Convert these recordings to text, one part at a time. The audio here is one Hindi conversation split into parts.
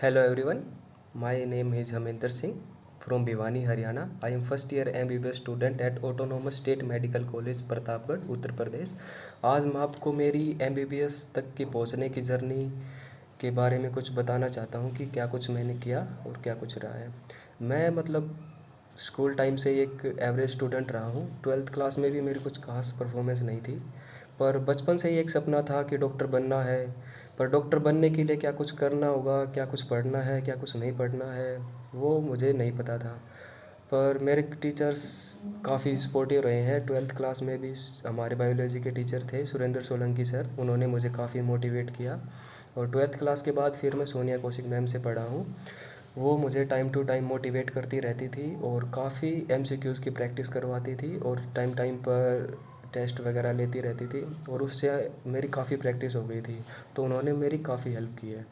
Hello everyone, my name is Haminder Singh from Bhiwani, Haryana. I am first year MBBS student at Autonomous State Medical College Pratapgarh Uttar Pradesh. आज मैं आपको मेरी MBBS तक की पहुंचने की जर्नी के बारे में कुछ बताना चाहता हूं कि क्या कुछ मैंने किया और क्या कुछ रहा है। मैं स्कूल टाइम से एक एवरेज स्टूडेंट रहा हूँ। 12th क्लास में भी मेरी कुछ खास परफॉर्मेंस नहीं थी, पर बचपन से ही एक सपना था कि डॉक्टर बनना है। पर डॉक्टर बनने के लिए क्या कुछ करना होगा, क्या कुछ पढ़ना है, क्या कुछ नहीं पढ़ना है, वो मुझे नहीं पता था। पर मेरे टीचर्स काफ़ी सपोर्टिव रहे हैं। 12th क्लास में भी हमारे बायोलॉजी के टीचर थे सुरेंद्र सोलंकी सर, उन्होंने मुझे काफ़ी मोटिवेट किया। और 12th क्लास के बाद फिर मैं सोनिया कौशिक मैम से पढ़ा हूँ। वो मुझे टाइम टू टाइम मोटिवेट करती रहती थी और काफ़ी MCQs की प्रैक्टिस करवाती थी और टाइम टाइम पर टेस्ट वगैरह लेती रहती थी और उससे मेरी काफ़ी प्रैक्टिस हो गई थी। तो उन्होंने मेरी काफ़ी हेल्प की है,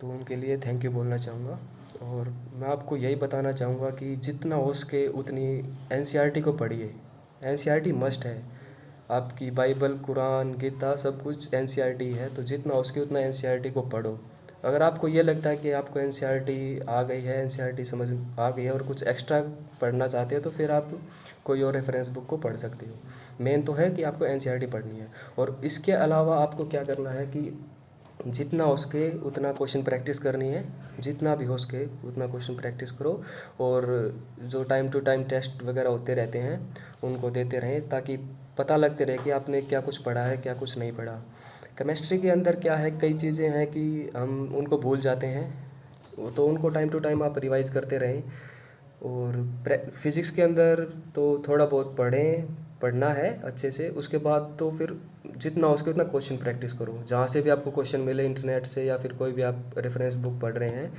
तो उनके लिए थैंक यू बोलना चाहूँगा। और मैं आपको यही बताना चाहूँगा कि जितना हो सके उतनी NCERT को पढ़िए। NCERT मस्ट है। आपकी बाइबल, कुरान, गीता सब कुछ NCERT है, तो जितना हो सके उतना NCERT को पढ़ो। अगर आपको ये लगता है कि आपको NCERT आ गई है, NCERT समझ आ गई है और कुछ एक्स्ट्रा पढ़ना चाहते हो, तो फिर आप कोई और रेफरेंस बुक को पढ़ सकते हो। मेन तो है कि आपको NCERT पढ़नी है। और इसके अलावा आपको क्या करना है कि जितना हो सके उतना क्वेश्चन प्रैक्टिस करनी है। जितना भी हो सके उतना क्वेश्चन प्रैक्टिस करो और जो टाइम टू टाइम टेस्ट वगैरह होते रहते हैं उनको देते रहें, ताकि पता लगते रहे कि आपने क्या कुछ पढ़ा है, क्या कुछ नहीं पढ़ा। केमिस्ट्री के अंदर क्या है, कई चीज़ें हैं कि हम उनको भूल जाते हैं, तो उनको टाइम टू टाइम आप रिवाइज़ करते रहें। और फिज़िक्स के अंदर तो थोड़ा बहुत पढ़ना है अच्छे से। उसके बाद तो फिर जितना हो सके उतना क्वेश्चन प्रैक्टिस करो। जहाँ से भी आपको क्वेश्चन मिले, इंटरनेट से या फिर कोई भी आप रेफरेंस बुक पढ़ रहे हैं,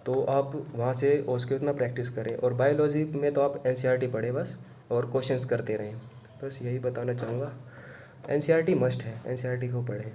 तो आप वहाँ से हो सके उतना प्रैक्टिस करें। और बायोलॉजी में तो आप NCERT पढ़ें बस, और क्वेश्चंस करते रहें। बस यही बताना चाहूँगा। NCERT मस्ट है, NCERT को पढ़ें।